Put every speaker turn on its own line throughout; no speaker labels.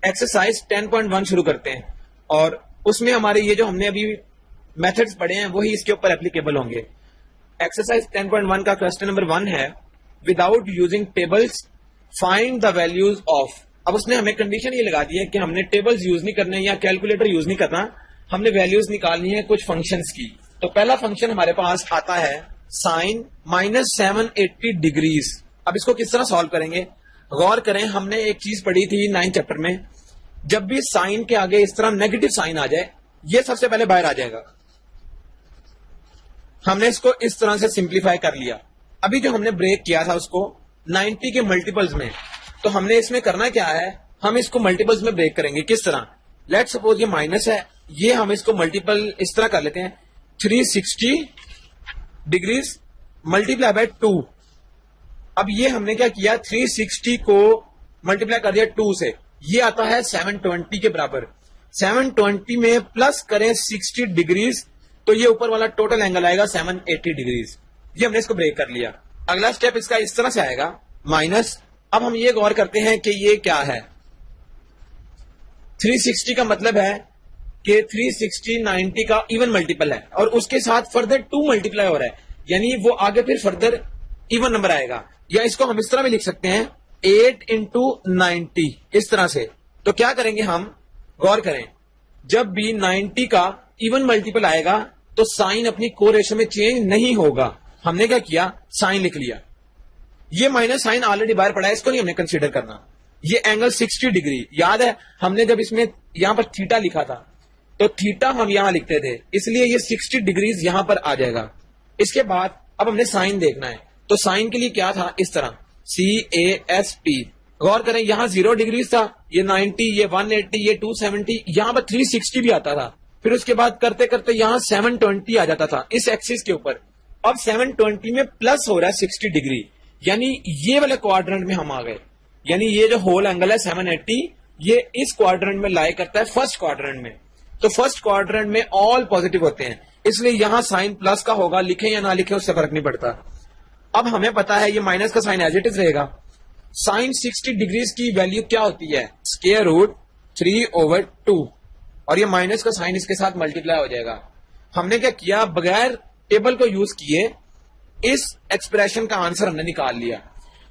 Exercise 10.1 शुरू करते हैं और उसमें हमारे ये जो हमने अभी मेथड्स पढ़े हैं वही इसके ऊपर एप्लीकेबल होंगे। एक्सरसाइज 10.1 का क्वेश्चन नंबर 1 है, without using tables find the values of. अब उसने हमें कंडीशन ये लगा दी है कि हमने टेबल्स यूज नहीं करने या कैलकुलेटर यूज नहीं करना, हमने वैल्यूज निकालनी है कुछ फंक्शंस की। तो पहला फंक्शन हमारे पास आता है साइन -780 डिग्रीज। अब इसको किस तरह सॉल्व करेंगे, गौर करें, हमने एक चीज पढ़ी थी 9th चैप्टर में, जब भी साइन के आगे इस तरह नेगेटिव साइन आ जाए ये सबसे पहले बाहर आ जाएगा। हमने इसको इस तरह से सिंप्लीफाई कर लिया। अभी जो हमने ब्रेक किया था उसको 90 के मल्टीपल्स में, तो हमने इसमें करना क्या है, हम इसको मल्टीपल्स में ब्रेक करेंगे। किस तरह, लेट सपोज ये माइनस है, ये हम इसको मल्टीपल इस तरह कर लेते हैं, 360 डिग्रीज मल्टीप्लाई बाय 2। अब ये हमने क्या किया, 360 को मल्टीप्लाई कर दिया 2 से, ये आता है 720 के बराबर। 720 में प्लस करें 60 डिग्रीज तो ये ऊपर वाला टोटल एंगल आएगा 780 डिग्रीज। ये हमने इसको ब्रेक कर लिया। अगला स्टेप इसका इस तरह से आएगा माइनस। अब हम ये गौर करते हैं कि ये क्या है, 360 का मतलब है कि 360 90 का इवन मल्टीपल है और उसके साथ फर्दर 2 मल्टीप्लाई हो रहा है, यानी वो आगे फिर फर्दर इवन नंबर आएगा। या इसको हम इस तरह भी लिख सकते हैं 8 इंटू 90 इस तरह से। तो क्या करेंगे हम, गौर करें, जब भी 90 का इवन मल्टीपल आएगा तो साइन अपनी को रेशो में चेंज नहीं होगा। हमने क्या किया, साइन लिख लिया। ये माइनस साइन ऑलरेडी बाहर पड़ा है, इसको नहीं हमने कंसीडर करना। ये एंगल 60 डिग्री, याद है हमने जब इसमें यहां पर थीटा लिखा था तो थीटा हम यहां लिखते थे, इसलिए ये 60 डिग्रीज यहां पर आ जाएगा। इसके बाद अब हमने साइन देखना है, तो साइन के लिए क्या था, इस तरह CASP। गौर करें, यहां 0 डिग्रीज था, ये 90, ये 180, ये 270, यहां पर 360 भी आता था। फिर उसके बाद करते करते यहां 720 आ जाता था इस एक्सिस के ऊपर। अब 720 में प्लस हो रहा है 60 डिग्री, यानी ये वाले क्वाड्रेंट में हम आ गए। यानी ये जो होल एंगल है 780, ये इस क्वाड्रेंट में लाई करता है, फर्स्ट क्वाड्रेंट में। तो फर्स्ट क्वाड्रेंट में ऑल पॉजिटिव होते हैं, इसलिए यहां साइन प्लस का होगा, लिखे या ना लिखे उससे फर्क नहीं पड़ता। अब हमें पता है ये माइनस का साइन एज इट इज रहेगा। साइन 60 डिग्रीज की वैल्यू क्या होती है, स्क्वायर रूट 3/2, और ये माइनस का साइन इसके साथ मल्टीप्लाई हो जाएगा। हमने क्या किया, बगैर टेबल को यूज किए इस एक्सप्रेशन का आंसर हमने निकाल लिया।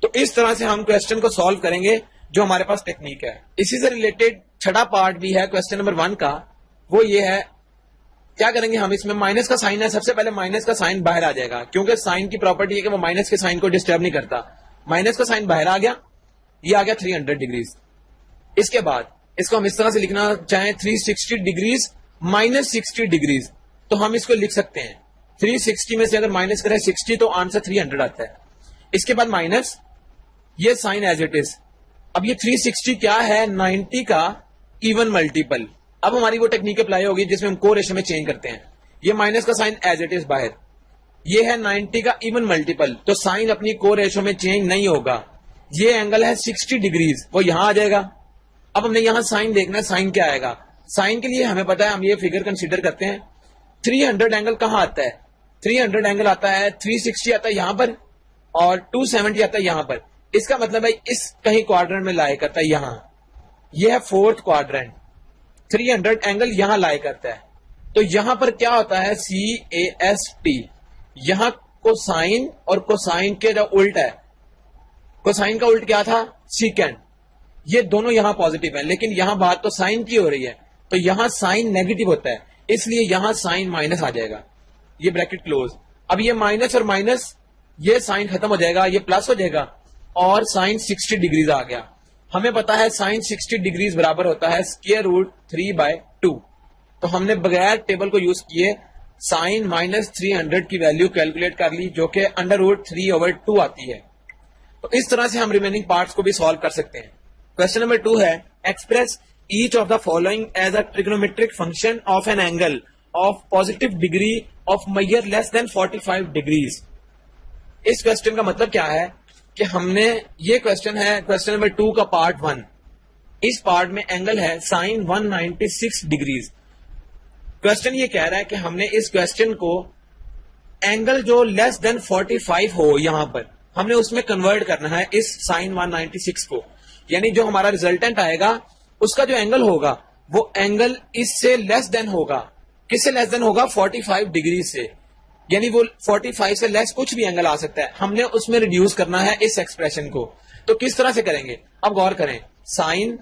तो इस तरह से हम क्वेश्चन को सॉल्व करेंगे, जो हमारे पास टेक्निक है। इसी से रिलेटेड छठा पार्ट भी है क्वेश्चन नंबर 1 का, वो ये है, क्या करेंगे हम, इसमें माइनस का साइन है, सबसे पहले माइनस का साइन बाहर आ जाएगा, क्योंकि साइन की प्रॉपर्टी है कि वो माइनस के साइन को डिस्टर्ब नहीं करता। माइनस का साइन बाहर आ गया, ये आ गया 300 डिग्रीज। इसके बाद इसको हम इस तरह से लिखना चाहें 360 डिग्रीज -60 डिग्रीज, तो हम इसको लिख सकते हैं 360 में से अगर माइनस करें 60 तो आंसर 300 आता है। इसके बाद माइनस, ये साइन एज इट इज। अब ये 360 क्या है, 90 का इवन मल्टीपल। अब हमारी वो टेक्निक अप्लाई होगी जिसमें हम को रेशो में चेंज करते हैं। ये माइनस का साइन एज इट इज बाहर, ये है 90 का इवन मल्टीपल, तो साइन अपनी को रेशो में चेंज नहीं होगा। ये एंगल है 60 डिग्रीज, वो यहां आ जाएगा। अब हमने यहां साइन देखना है, साइन क्या आएगा। साइन के लिए हमें पता है, हम ये फिगर कंसीडर करते हैं। 300 एंगल कहां आता है, 300 एंगल आता है, 360 आता है यहां पर और 270 आता है यहां पर। इसका मतलब है इस कहीं क्वाड्रेंट में लाई करता है, यहां। यह है फोर्थ क्वाड्रेंट, 300 एंगल यहां लाई करता है। तो यहां पर क्या होता है, CASP। यहां कोसाइन और कोसाइन के जो उल्ट है, कोसाइन का उल्ट क्या था, सीकेंड। ये दोनों यहां पॉजिटिव है, लेकिन यहां बात तो साइन की हो रही है, तो यहां साइन नेगेटिव होता है, इसलिए यहां साइन माइनस आ जाएगा। ये ब्रैकेट क्लोज। अब ये माइनस और माइनस, ये साइन खत्म हो जाएगा, ये प्लस हो जाएगा और साइन 60 डिग्रीज आ गया। हमें पता है साइन 60 डिग्रीज बराबर होता है स्क्वायर रूट 3/2। तो हमने बगैर टेबल को यूज किए साइन -300 की वैल्यू कैलकुलेट कर ली, जो कि √3/2 आती है। तो इस तरह से हम रिमेनिंग पार्ट्स को भी सॉल्व कर सकते हैं। क्वेश्चन नंबर 2 है, express each of the following as a trigonometric function of an angle of positive degree of measure less than 45 degrees. इस क्वेश्चन का मतलब क्या है कि हमने, ये क्वेश्चन है क्वेश्चन नंबर 2 का पार्ट 1। इस पार्ट में एंगल है साइन 196 डिग्रीज। क्वेश्चन ये कह रहा है कि हमने इस क्वेश्चन को एंगल जो लेस देन 45 हो, यहां पर हमने उसमें कन्वर्ट करना है इस साइन 196 को, यानी जो हमारा रिजल्टेंट आएगा उसका जो एंगल होगा वो एंगल इससे लेस देन होगा। किससे लेस देन होगा? 45 डिग्री से। यानी वो 45 से लेस कुछ भी एंगल आ सकता है, हमने उसमें रिड्यूस करना है इस एक्सप्रेशन को। तो किस तरह से करेंगे? अब गौर करें, साइन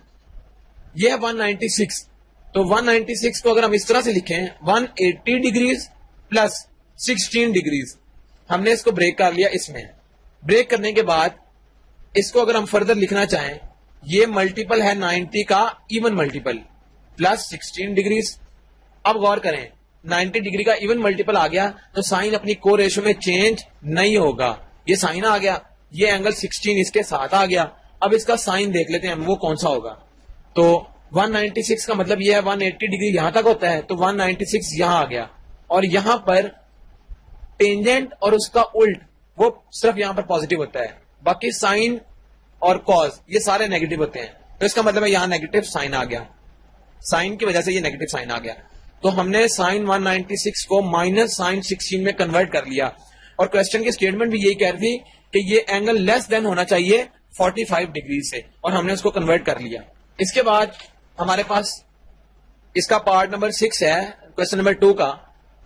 ये है 196, तो 196 को अगर हम इस तरह से लिखें 180 डिग्रीज प्लस 16 डिग्रीज, हमने इसको ब्रेक कर लिया। इसमें ब्रेक करने के बाद इसको अगर हम फर्दर लिखना चाहें, ये मल्टीपल है 90 का इवन मल्टीपल प्लस 16 डिग्रीज। अब गौर करें, 90 डिग्री का इवन मल्टीपल आ गया तो साइन अपनी को रेशो में चेंज नहीं होगा। ये साइन आ गया, ये एंगल 16 इसके साथ आ गया। अब इसका साइन देख लेते हैं हम, वो कौन सा होगा। तो 196 का मतलब ये है 180 डिग्री यहां तक होता है, तो 196 यहां आ गया, और यहां पर टेंजेंट और उसका उल्ट वो सिर्फ यहां पर पॉजिटिव होता है, बाकी साइन और कॉज ये सारे नेगेटिव होते हैं। तो इसका मतलब है यहां नेगेटिव साइन आ गया, साइन की वजह से ये नेगेटिव साइन आ गया। तो हमने साइन 196 को माइनस साइन 16 में कन्वर्ट कर लिया, और क्वेश्चन की स्टेटमेंट भी यही कह रही थी कि ये एंगल लेस देन होना चाहिए 45 डिग्री से, और हमने उसको कन्वर्ट कर लिया। इसके बाद हमारे पास इसका पार्ट नंबर 6 है क्वेश्चन नंबर 2 का,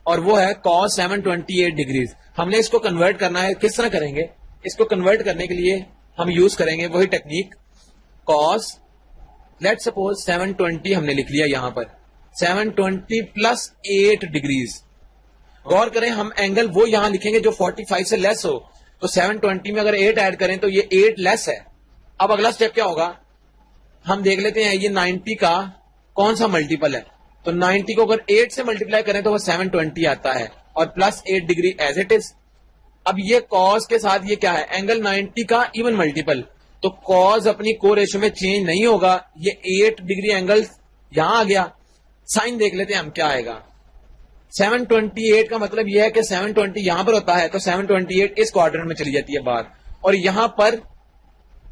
और वो है cos 728 डिग्रीज। हमने इसको कन्वर्ट करना है। किस तरह करेंगे? इसको कन्वर्ट करने के लिए हम यूज करेंगे वही टेक्निक, cos लेट सपोज 720 हमने लिख लिया यहां पर, 720 प्लस 8 डिग्रीज। गौर करें, हम एंगल वो यहां लिखेंगे जो 45 से लेस हो, तो 720 में अगर 8 ऐड करें तो ये 8 लेस है। अब अगला स्टेप क्या होगा, हम देख लेते हैं ये 90 का कौन सा मल्टीपल है। तो 90 को अगर 8 से मल्टीप्लाई करें तो वो 720 आता है, और plus 8 degree as it is. अब ये कॉस के साथ ये क्या है? एंगल 90 का इवन मल्टीपल, तो कॉस अपनी को रेशो में चेंज नहीं होगा, ये 8 डिग्री एंगल यहां आ गया। साइन देख लेते हैं हम क्या आएगा। 728 का मतलब यह है कि 720 यहां पर होता है, तो 728 इस क्वाड्रेंट में चली जाती है बाहर, और यहां पर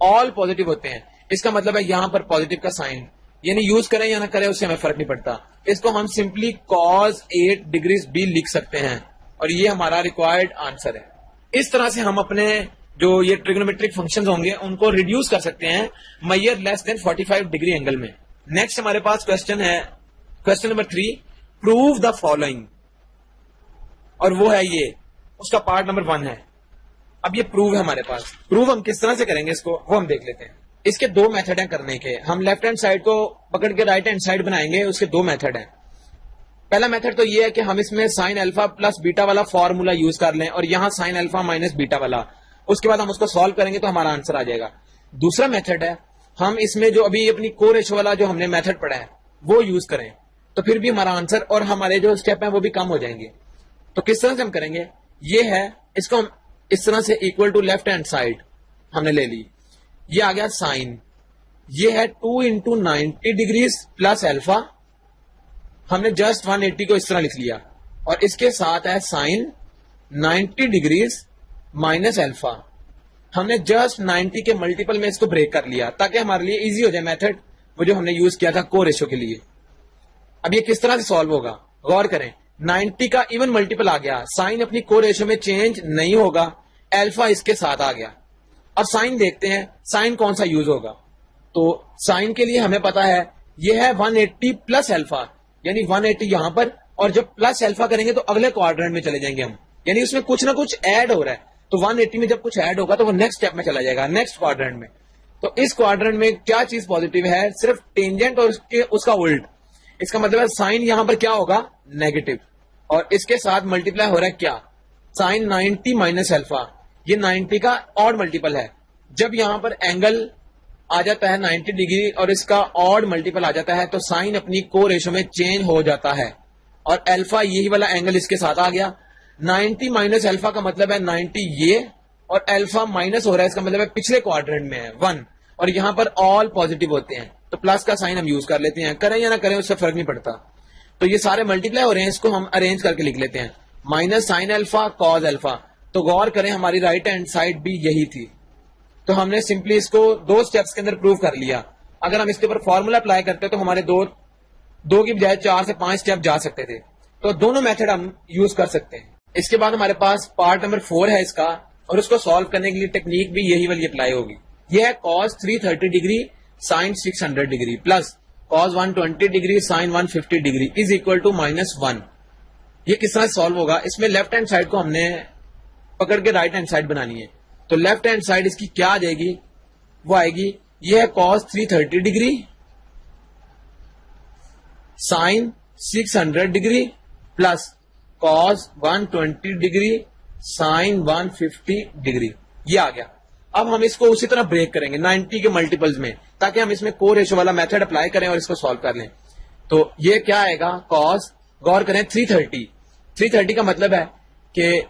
ऑल पॉजिटिव होते हैं। इसका मतलब है यहां पर पॉजिटिव का साइन, यानी यूज करें या ना करें उससे हमें फर्क नहीं पड़ता। इसको हम सिंपली cos 8 डिग्रीज भी लिख सकते हैं, और ये हमारा रिक्वायर्ड आंसर है। इस तरह से हम अपने जो ये ट्रिग्नोमेट्रिक फंक्शंस होंगे उनको रिड्यूस कर सकते हैं Maihar less than 45 degree angle में। नेक्स्ट हमारे पास क्वेश्चन है question number 3, prove the following, और वो है ये, उसका पार्ट नंबर 1 है। अब ये प्रूव है हमारे पास। प्रूव हम किस तरह से करेंगे इसको, वो हम देख लेते हैं। इसके 2 मेथड हैं करने के। हम लेफ्ट हैंड साइड को पकड़ के राइट हैंड साइड बनाएंगे, उसके 2 मेथड हैं। पहला मेथड तो ये है कि हम इसमें साइन अल्फा प्लस बीटा वाला फॉर्मूला यूज कर लें, और यहां साइन अल्फा माइनस बीटा वाला, उसके बाद हम उसको सॉल्व करेंगे तो हमारा आंसर आ जाएगा। दूसरा मेथड है हम इसमें जो अभी अपनी को रेशो वाला जो हमने मेथड पढ़ा है वो यूज करें, तो फिर भी हमारा आंसर और हमारे जो स्टेप है वो भी कम हो जाएंगे। तो किस तरह से हम करेंगे, ये है, इसको हम इस तरह से equal to left hand side हमने ले ली, ये आ गया साइन, ये है 2 इंटू 90 डिग्रीज प्लस अल्फा, हमने जस्ट 180 को इस तरह लिख लिया, और इसके साथ है साइन 90 डिग्रीज माइनस अल्फा। हमने जस्ट 90 के मल्टीपल में इसको ब्रेक कर लिया ताकि हमारे लिए इजी हो जाए मेथड, वो जो हमने यूज किया था को रेशो के लिए। अब ये किस तरह से सॉल्व होगा, गौर करें, 90 का इवन मल्टीपल आ गया, साइन अपनी को रेशो में चेंज नहीं होगा, अल्फा इसके साथ आ गया। अब साइन देखते हैं, साइन कौन सा यूज होगा। तो साइन के लिए हमें पता है ये है 180 प्लस अल्फा, यानी 180 यहां पर, और जब प्लस अल्फा करेंगे तो अगले क्वाड्रेंट में चले जाएंगे हम, यानी उसमें कुछ ना कुछ ऐड हो रहा है। तो 180 में जब कुछ ऐड होगा तो वो नेक्स्ट स्टेप में चला जाएगा, नेक्स्ट क्वाड्रेंट में। तो इस क्वाड्रेंट में क्या चीज पॉजिटिव है, सिर्फ टेंजेंट और उसका उल्ट। इसका मतलब है साइन यहां पर क्या होगा, नेगेटिव, और इसके साथ मल्टीप्लाई हो रहा है क्या, साइन 90 माइनस अल्फा, ये 90 का ऑड मल्टीपल है। जब यहां पर एंगल आ जाता है 90 डिग्री और इसका ऑड मल्टीपल आ जाता है तो साइन अपनी को रेशो में चेंज हो जाता है, और अल्फा यही वाला एंगल इसके साथ आ गया। 90 माइनस अल्फा का मतलब है 90 ये, और अल्फा माइनस हो रहा है, इसका मतलब है पिछले क्वाड्रेंट में है 1, और यहां पर ऑल पॉजिटिव होते हैं, तो प्लस का साइन हम यूज कर लेते हैं, करें या ना करें उससे फर्क नहीं पड़ता। तो ये सारे मल्टीप्लाई हो रहे हैं, इसको हम अरेंज करके लिख लेते हैं, minus sine alpha cause alpha. तो गौर करें हमारी राइट हैंड साइड भी यही थी, तो हमने सिंपली इसको 2 स्टेप्स के अंदर प्रूव कर लिया। अगर हम इसके ऊपर फॉर्मूला अप्लाई करते तो हमारे दो की बजाय 4 से 5 स्टेप जा सकते थे। तो दोनों मेथड हम यूज कर सकते हैं। इसके बाद हमारे पास पार्ट नंबर 4 है इसका, और उसको सॉल्व करने के लिए टेक्निक भी यही वाली अप्लाई होगी। यह है cos 330 degree sine 600 degree plus cos 120 degree sine 150 degree is equal to -1। ये किस तरह सॉल्व होगा? इसमें लेफ्ट हैंड साइड को हमने पकड़ के राइट हैंड साइड बनानी है। तो लेफ्ट हैंड साइड इसकी क्या आ जाएगी? वो आएगी, ये है cos 330 degree sine 600 degree plus cos 120 degree sine 150 degree. ये आ गया। अब हम इसको उसी तरह ब्रेक करेंगे 90 के मल्टीपल्स में, ताकि हम इसमें को रेशो वाला मेथड अप्लाई करें और इसको सॉल्व कर लें। तो ये क्या आएगा? cos, गौर करें 330 का मतलब है कि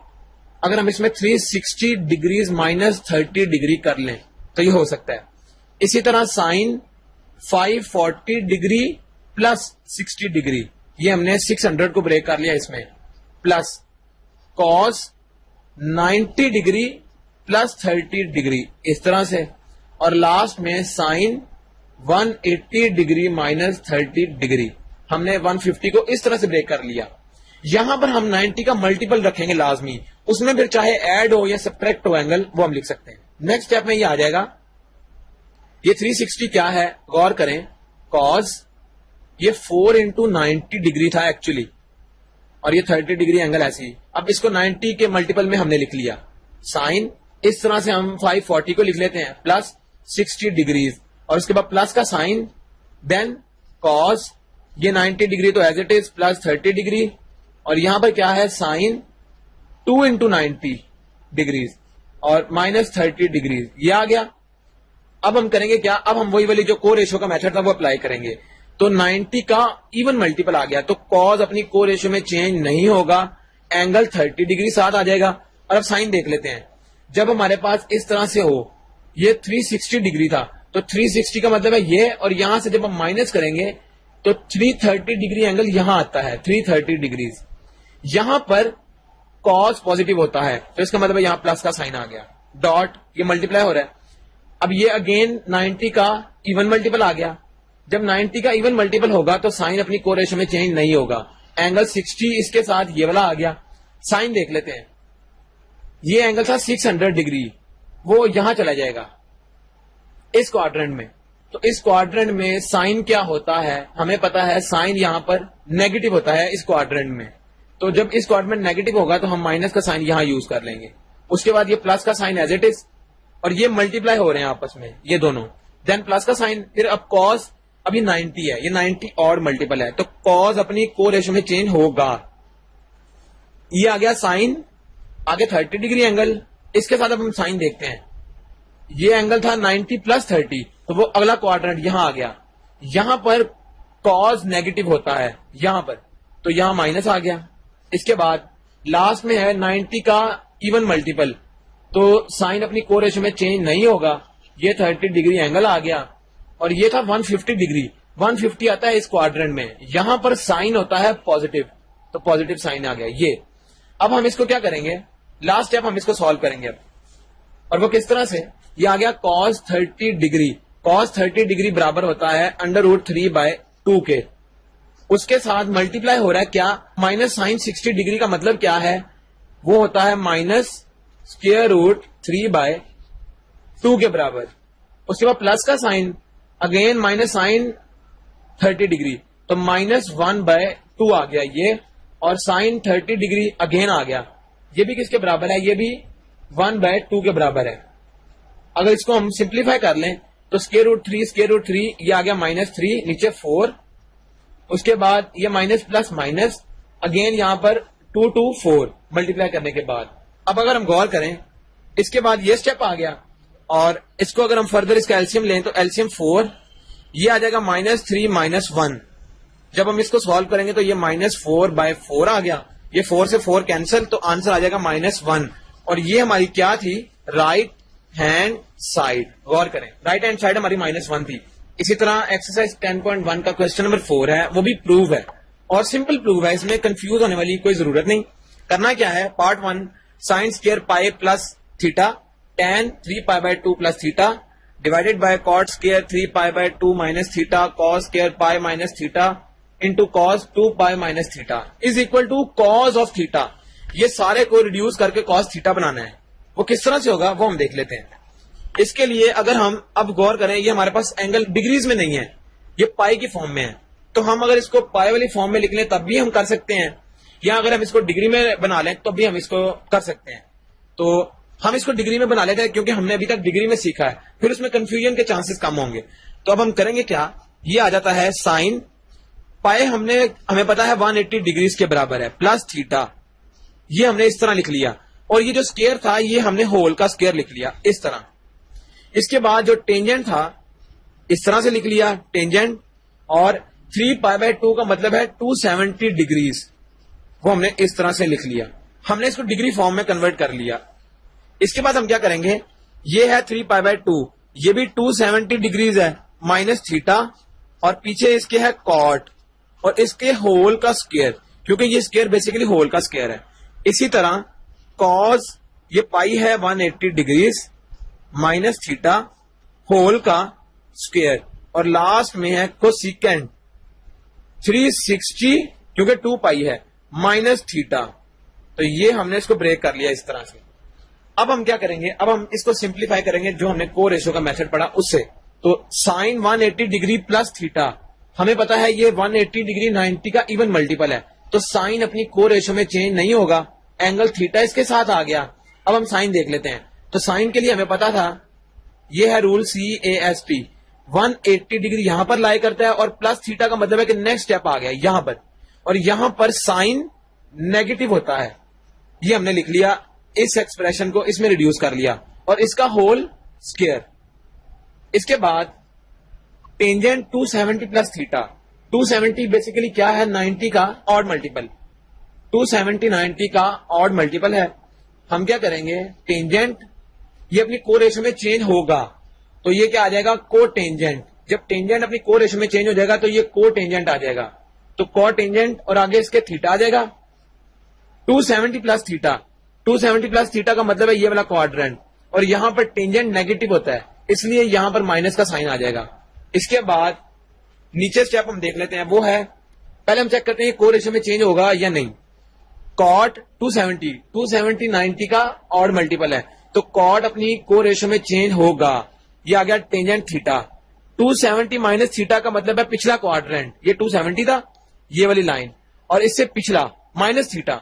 अगर हम इसमें 360 डिग्रीज माइनस 30 डिग्री कर लें तो ये हो सकता है। इसी तरह साइन 540 डिग्री प्लस 60 डिग्री, ये हमने 600 को ब्रेक कर लिया इसमें, plus cos 90 degree plus 30 degree इस तरह से, और लास्ट में साइन 180 डिग्री माइनस 30 डिग्री। हमने 150 को इस तरह से ब्रेक कर लिया। यहां पर हम 90 का मल्टीपल रखेंगे लाजमी, उसमें फिर चाहे ऐड हो या सब्ट्रैक्ट हो एंगल, वो हम लिख सकते हैं। नेक्स्ट स्टेप में ये आ जाएगा, ये 360 क्या है? गौर करें, cos ये 4 इंटू 90 डिग्री था एक्चुअली, और ये 30 डिग्री एंगल ऐसी। अब इसको 90 के मल्टीपल में हमने लिख लिया। साइन इस तरह से हम 540 को लिख लेते हैं प्लस 60 डिग्रीज, और उसके बाद प्लस का साइन, देन cos ये 90 डिग्री तो as it is plus 30 degree, और यहां पर क्या है? साइन 2 इंटू 90 डिग्रीज और माइनस 30 डिग्रीज, ये आ गया। अब हम करेंगे क्या? अब हम वही वाली जो को रेशो का मेथड था वो अप्लाई करेंगे। तो 90 का इवन मल्टीपल आ गया, तो cos अपनी को रेशो में चेंज नहीं होगा, एंगल 30 डिग्री साथ आ जाएगा। और अब साइन देख लेते हैं। जब हमारे पास इस तरह से हो, ये 360 डिग्री था, तो 360 का मतलब है ये, और यहां से जब हम माइनस करेंगे तो 330 डिग्री एंगल यहां आता है, 330 डिग्रीज। यहां पर cos पॉजिटिव होता है, तो इसका मतलब है यहां प्लस का साइन आ गया, डॉट, ये मल्टीप्लाई हो रहा है। अब ये अगेन 90 का इवन मल्टीपल आ गया। जब 90 का इवन मल्टीपल होगा तो साइन अपनी को रेशो में चेंज नहीं होगा, एंगल 60 इसके साथ ये वाला आ गया। साइन देख लेते हैं, ये एंगल था 600 डिग्री, वो यहां चला जाएगा इस क्वाड्रेंट में। तो इस क्वाड्रेंट में साइन क्या होता है? हमें पता है साइन यहां पर नेगेटिव होता है इस क्वाड्रेंट में। तो जब इस क्वाड्रेंट नेगेटिव होगा तो हम माइनस का साइन यहां यूज कर लेंगे। उसके बाद ये प्लस का साइन एज इट इज, और ये मल्टीप्लाई हो रहे हैं आपस में ये दोनों, देन प्लस का साइन। फिर अब cos अभी 90 है, ये 90 और मल्टीपल है, तो cos अपनी को रेशो में चेंज होगा। ये आ गया साइन, आगे 30 डिग्री एंगल, इसके साथ अब हम साइन देखते हैं। ये एंगल था 90 प्लस 30, तो वो अगला क्वाड्रेंट यहां आ गया। यहां पर cos नेगेटिव होता है यहां पर, तो यहां माइनस आ गया। इसके बाद लास्ट में है 90 का इवन मल्टीपल, तो साइन अपनी को रेशो में चेंज नहीं होगा, ये 30 डिग्री एंगल आ गया। और ये था 150 डिग्री, 150 आता है इस क्वाड्रेंट में, यहां पर साइन होता है पॉजिटिव, तो पॉजिटिव साइन आ गया ये। अब हम इसको क्या करेंगे? लास्ट स्टेप हम इसको सॉल्व करेंगे अब, और वो किस तरह से? ये आ गया cos 30 डिग्री, cos 30 डिग्री बराबर होता है √3/2 के, उसके साथ मल्टीप्लाई हो रहा है क्या? माइनस साइन 60 डिग्री का मतलब क्या है? वो होता है माइनस स्क्वायर रूट 3/2 के बराबर। उसके बाद प्लस का sine, again minus sine 30 degree, तो -1/2 आ गया ये, और साइन 30 डिग्री अगेन आ गया। ये भी किसके बराबर है? ये भी 1/2 के बराबर है। अगर इसको हम सिंप्लीफाई कर लें तो स्क्वायर रूट 3 ये आ गया -3, नीचे 4, उसके बाद ये माइनस प्लस माइनस, अगेन यहां पर 2 to 4 मल्टीप्लाई करने के बाद। अब अगर हम गौर करें, इसके बाद ये स्टेप आ गया, और इसको अगर हम फर्दर इसका एलसीएम लें तो एलसीएम 4, ये आ जाएगा -3 -1। जब हम इसको सॉल्व करेंगे तो ये -4/4 आ गया, ये 4 से 4 कैंसिल, तो आंसर आ जाएगा -1। और ये हमारी क्या थी? Right hand side. गौर करें, राइट हैंड साइड हमारी -1 थी। इसी तरह एक्सरसाइज 10.1 का क्वेश्चन नंबर 4 है, वो भी प्रूव है और सिंपल प्रूव है, इसमें कंफ्यूज होने वाली कोई जरूरत नहीं। करना क्या है? Part 1, sine square pi plus theta tan 3π/2 plus theta divided by cot square 3π/2 minus theta cos square pi minus theta into cos 2π minus theta is equal to cos of theta. ये सारे को रिड्यूस करके cos theta बनाना है। वो किस तरह से होगा वो हम देख लेते हैं। इसके लिए अगर हम अब गौर करें, ये हमारे पास एंगल डिग्रीज में नहीं है, ये पाई की फॉर्म में है, तो हम अगर इसको पाई वाली फॉर्म में लिख लें तब भी हम कर सकते हैं, या अगर हम इसको डिग्री में बना लें तो भी हम इसको कर सकते हैं। तो हम इसको डिग्री में बना लेते हैं क्योंकि हमने अभी तक डिग्री में सीखा है, फिर उसमें कंफ्यूजन के चांसेस कम होंगे। तो अब हम करेंगे क्या, ये आ जाता है साइन पाई, हमें पता है 180 डिग्रीज के बराबर है, प्लस थीटा, ये हमने इस तरह लिख लिया। और ये जो स्क्वायर था ये हमने होल का स्क्वायर लिख लिया इस तरह। इसके बाद जो टेंजेंट था इस तरह से लिख लिया टेंजेंट, और 3π/2 का मतलब है 270 डिग्रीज, वो हमने इस तरह से लिख लिया। हमने इसको डिग्री फॉर्म में कन्वर्ट कर लिया। इसके बाद हम क्या करेंगे, ये है 3π/2, ये भी 270 डिग्रीज है, माइनस थीटा, और पीछे इसके है कॉट, और इसके होल का स्क्वायर, क्योंकि ये स्क्वायर बेसिकली होल का स्क्वायर है। इसी तरह कॉस, ये पाई है 180 डिग्रीज, माइनस थीटा, होल का स्क्वायर, और लास्ट में है कोसिकेंट 360, क्योंकि 2 पाई है, माइनस थीटा। तो ये हमने इसको ब्रेक कर लिया इस तरह से। अब हम क्या करेंगे, अब हम इसको सिंप्लीफाई करेंगे जो हमने को रेशो का मेथड पढ़ा उससे। तो साइन 180 डिग्री प्लस थीटा, हमें पता है ये 180 डिग्री 90 का इवन मल्टीपल है, तो साइन अपनी को रेशो में चेंज नहीं होगा, एंगल थीटा इसके साथ आ गया। अब हम साइन देख लेते हैं। तो साइन के लिए हमें पता था, ये है रूल CAST, 180 डिग्री यहां पर लाई करता है, और प्लस थीटा का मतलब है कि नेक्स्ट स्टेप आ गया यहां पर, और यहां पर साइन नेगेटिव होता है, ये हमने लिख लिया। इस एक्सप्रेशन को इसमें रिड्यूस कर लिया, और इसका होल स्क्वायर। इसके बाद टेंजेंट 270 प्लस थीटा, 270 बेसिकली क्या है, 90 का ऑड मल्टीपल, 270 90 का ऑड मल्टीपल है। हम क्या करेंगे, टेंजेंट ये अपनी को रेशो में चेंज होगा, तो ये क्या आ जाएगा, को टेंजेंट। जब टेंजेंट अपनी को रेशो में चेंज हो जाएगा तो ये को टेंजेंट आ जाएगा, तो को टेंजेंट, और आगे इसके थीटा आ जाएगा 270 प्लस थीटा। 270 प्लस थीटा का मतलब है ये वाला क्वाड्रेंट, और यहां पर टेंजेंट नेगेटिव होता है, इसलिए यहां पर माइनस का साइन आ जाएगा। इसके बाद नीचे स्टेप हम देख लेते हैं, वो है पहले हम चेक करते हैं को रेशो में चेंज होगा या नहीं। कॉट 270 90 का ऑड मल्टीपल है, तो कॉट अपनी को रेशो में चेंज होगा, ये आ गया टेंजेंट थीटा। 270 माइनस थीटा का मतलब है पिछला क्वाड्रेंट, ये 270 था, ये वाली लाइन, और इससे पिछला माइनस थीटा,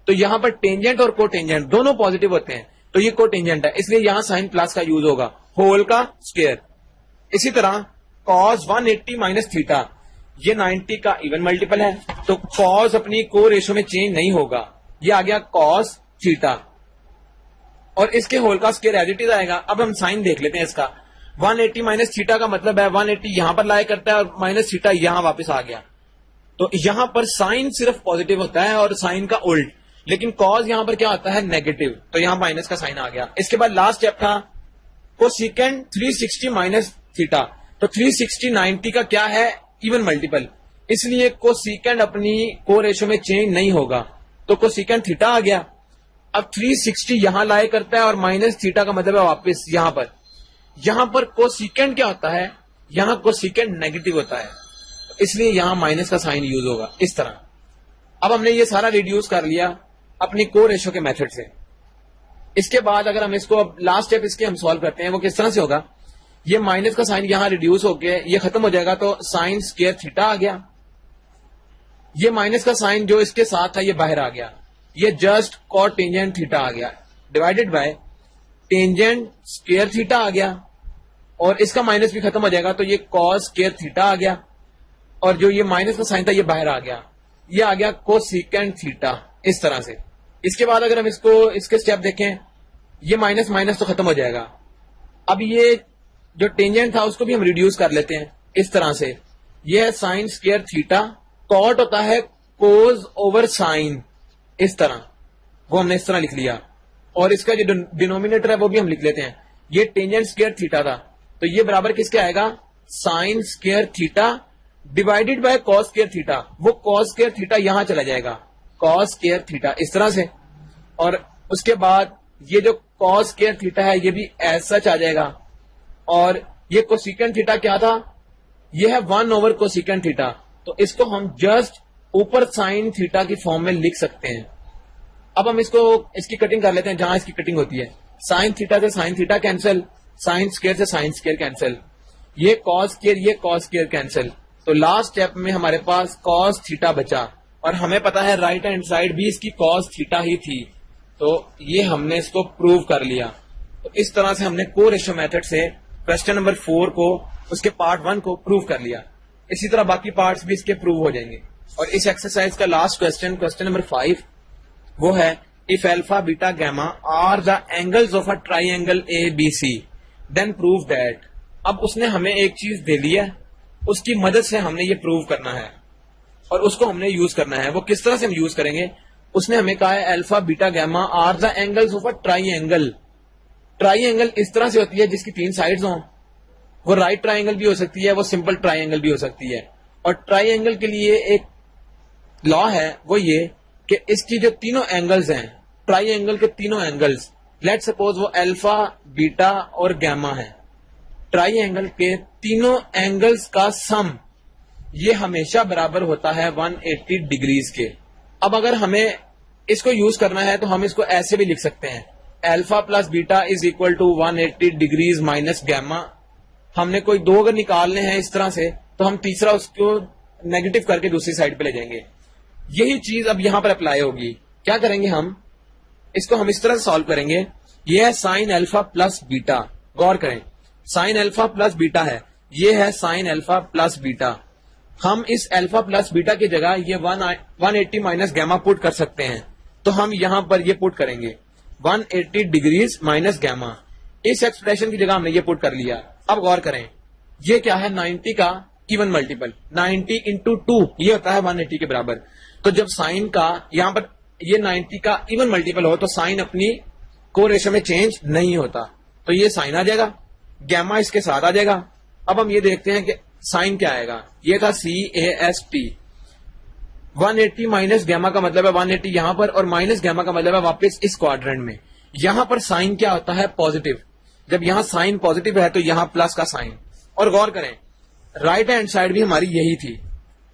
तो यहां पर टेंजेंट और को टेंजेंट दोनों पॉजिटिव होते हैं, तो ये को टेंजेंट है, इसलिए यहां साइन प्लस का यूज होगा, होल का स्क्वायर। इसी तरह कॉस 180 माइनस थीटा, ये 90 का इवन मल्टीपल है, तो कॉस अपनी को रेशो में चेंज नहीं होगा, ये आ गया कॉस थीटा, और इसके होल का स्क्वायर एज इट इज आएगा। अब हम साइन देख लेते हैं इसका। 180 माइनस थीटा का मतलब है 180 यहां पर लाई करता है, और माइनस थीटा यहां वापस आ गया, तो यहां पर साइन सिर्फ पॉजिटिव होता है और साइन का उल्ट, लेकिन कॉस यहां पर क्या होता है, नेगेटिव, तो यहां माइनस का साइन आ गया। इसके बाद लास्ट स्टेप था कोसिकेंट 360 माइनस थीटा, तो 360 90 का क्या है, इवन मल्टीपल, इसलिए कोसिकेंट अपनी को रेशो में चेंज नहीं होगा, तो कोसिकेंट थीटा आ गया। अब 360 यहां लाए करता है, और माइनस थीटा का मतलब है वापस यहां पर कोसिकेंट क्या होता है, यहां कोसिकेंट नेगेटिव होता है, इसलिए यहां माइनस का साइन यूज होगा इस तरह। अब हमने ये सारा रिड्यूस कर लिया अपनी को रेशो के मेथड से। इसके बाद अगर हम इसको अब लास्ट स्टेप इसके हम सॉल्व करते हैं, वो किस तरह से होगा, ये माइनस का साइन यहां रिड्यूस होके ये खत्म हो जाएगा, तो साइन स्क्वायर थीटा आ गया। ये माइनस का साइन जो इसके साथ था ये बाहर आ गया, ये जस्ट कॉट टेंजेंट थीटा आ गया, divided by tangent square theta आ गया, और इसका माइनस भी खत्म हो जाएगा, तो ये कॉस स्क्वायर थीटा आ गया, और जो ये माइनस का साइन था ये बाहर आ गया, ये आ गया कोसिकेंट थीटा इस तरह से। इसके बाद अगर हम इसको इसके स्टेप देखें, ये माइनस माइनस तो खत्म हो जाएगा। अब ये जो टेंजेंट था उसको भी हम रिड्यूस कर लेते हैं इस तरह से, ये है साइन स्क्वायर थीटा, कॉट होता है कोज ओवर साइन, इस तरह, वो हमने इस तरह लिख लिया, और इसका जो डिनोमिनेटर है वो भी हम लिख लेते हैं, ये टेंजेंट स्क्वायर थीटा था, तो ये बराबर किसके आएगा, sine square theta divided by cos square theta, वो कॉस स्क्वायर थीटा यहां चला जाएगा, कॉस स्क्वायर थीटा इस तरह से, और उसके बाद ये जो कॉस स्क्वायर थीटा है ये भी एज सच आ जाएगा, और ये कोसिकेंट थीटा क्या था, ये है 1 ओवर कोसिकेंट थीटा, तो इसको हम जस्ट ऊपर साइन थीटा की फॉर्म में लिख सकते हैं। अब हम इसकी कटिंग कर लेते हैं जहां इसकी कटिंग होती है, साइन थीटा से sine theta cancel, sine square से साइन स्क्वायर कैंसिल, ये कॉस स्क्वायर कैंसिल, तो लास्ट स्टेप में हमारे पास कॉस थीटा बचा और हमें पता है राइट हैंड साइड भी इसकी कॉस थीटा ही थी, तो ये हमने इसको प्रूव कर लिया। तो इस तरह से हमने को रेशियो मेथड से क्वेश्चन नंबर 4 को, उसके पार्ट 1 को प्रूव कर लिया। इसी तरह बाकी पार्ट्स भी इसके प्रूव हो जाएंगे। और इस एक्सरसाइज का लास्ट क्वेश्चन, क्वेश्चन नंबर 5, वो है if alpha beta gamma are the angles of a triangle ABC then prove that. अब उसने हमें एक चीज दे दी है, उसकी मदद से हमने ये प्रूव करना है और उसको हमने यूज करना है। वो किस तरह से हम यूज करेंगे? उसने हमें कहा है alpha beta gamma are the angles of a triangle. Triangle इस तरह से होती है जिसकी 3 साइड्स हों। वो राइट ट्राइंगल भी हो सकती है, वो सिंपल ट्राइंगल भी हो सकती है। और ट्राइंगल के लिए एक लॉ है, वो ये कि इसकी जो तीनों एंगल्स हैं, ट्राइंगल के तीनों एंगल्स, लेट सपोज वो अल्फा बीटा और गैमा है, ट्राइंगल के तीनों एंगल्स का सम ये हमेशा बराबर होता है 180 डिग्रीज के। अब अगर हमें इसको यूज करना है तो हम इसको ऐसे भी लिख सकते हैं, alpha plus beta is equal to 180 degrees minus gamma. हमने कोई 2 अगर निकालने हैं इस तरह से, तो हम तीसरा उसको नेगेटिव करके दूसरी साइड पे ले जाएंगे। यही चीज अब यहां पर अप्लाई होगी। क्या करेंगे हम इसको, हम इस तरह से सॉल्व करेंगे। ये है साइन अल्फा प्लस बीटा, गौर करें, साइन अल्फा प्लस बीटा है, ये है साइन अल्फा प्लस बीटा। हम इस अल्फा प्लस बीटा की जगह ये 180 माइनस गैमा पुट कर सकते हैं, तो हम यहां पर ये पुट करेंगे 180 डिग्रीज माइनस गैमा। इस एक्सप्रेशन की जगह हमने ये पुट कर लिया। अब गौर करें, ये क्या है, 90 का इवन मल्टीपल, 90 इंटू 2 ये होता है 180 के बराबर। तो जब साइन का यहां पर ये 90 का इवन मल्टीपल हो तो साइन अपनी को रेशियो में चेंज नहीं होता, तो ये साइन आ जाएगा, गैमा इसके साथ आ जाएगा। अब हम ये देखते हैं कि साइन क्या आएगा। ये था CAST, 180 माइनस गैमा का मतलब है 180 यहां पर, और माइनस गैमा का मतलब है वापस इस क्वाड्रेंट में। यहां पर साइन क्या होता है, पॉजिटिव। जब यहां साइन पॉजिटिव है तो यहां प्लस का साइन। और गौर करें, राइट हैंड साइड भी हमारी यही थी,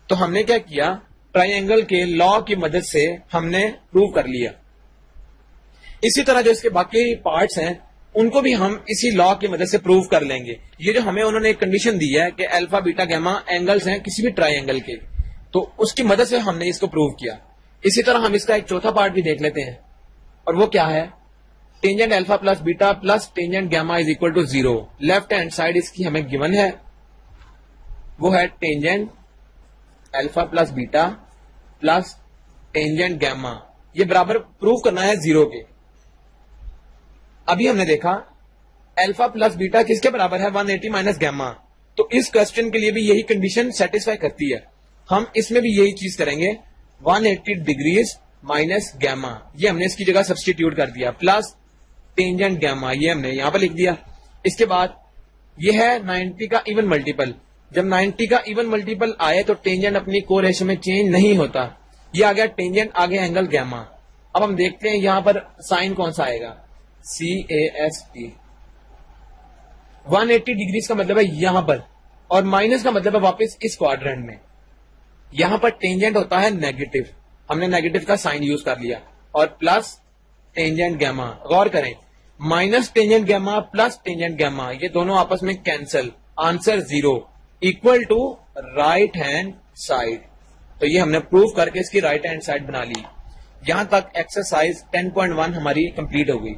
तो हमने क्या किया, ट्राइंगल के लॉ की मदद से हमने प्रूव कर लिया। इसी तरह जो इसके बाकी पार्ट्स हैं उनको भी हम इसी लॉ की मदद से प्रूव कर लेंगे। ये जो हमें उन्होंने एक कंडीशन दी है कि अल्फा बीटा गैमा एंगल्स हैं किसी भी ट्राइंगल के, तो उसकी मदद से हमने इसको प्रूव किया। इसी तरह हम इसका एक चौथा पार्ट भी देख लेते हैं, और वो क्या है, tangent alpha plus beta plus tangent gamma is equal to 0। Left hand side इसकी हमें गिवन है, वो है tangent alpha plus beta plus tangent gamma, ये बराबर प्रूव करना है 0 के। अभी हमने देखा अल्फा प्लस बीटा किसके बराबर है, 180 माइनस गैमा, तो इस क्वेश्चन के लिए भी यही कंडीशन सेटिस्फाई करती है। हम इसमें भी यही चीज करेंगे, 180 डिग्रीज माइनस गैमा, ये हमने इसकी जगह सब्सटीट्यूट कर दिया, प्लस टेंजेंट गैमा, ये हमने यहां पर लिख दिया। इसके बाद ये है 90 का इवन मल्टीपल। जब 90 का इवन मल्टीपल आए तो टेंजेंट अपनी को रेशियो में चेंज नहीं होता, ये आ गया टेंजेंट, आगे एंगल गैमा। अब हम देखते हैं यहां पर साइन कौन सा आएगा, CAST। 180 डिग्रीज का मतलब है यहां पर, और माइनस का मतलब है वापस इस क्वाड्रेंट में। यहां पर टेंजेंट होता है नेगेटिव, हमने नेगेटिव का साइन यूज कर लिया, और प्लस टेंजेंट गैमा। गौर करें, minus tangent gamma plus tangent gamma, ये दोनों आपस में cancel, answer 0 equal to right hand side. तो ये हमने प्रूव करके इसकी राइट हैंड साइड बना ली। यहां तक एक्सरसाइज 10.1 हमारी कंप्लीट हो गई।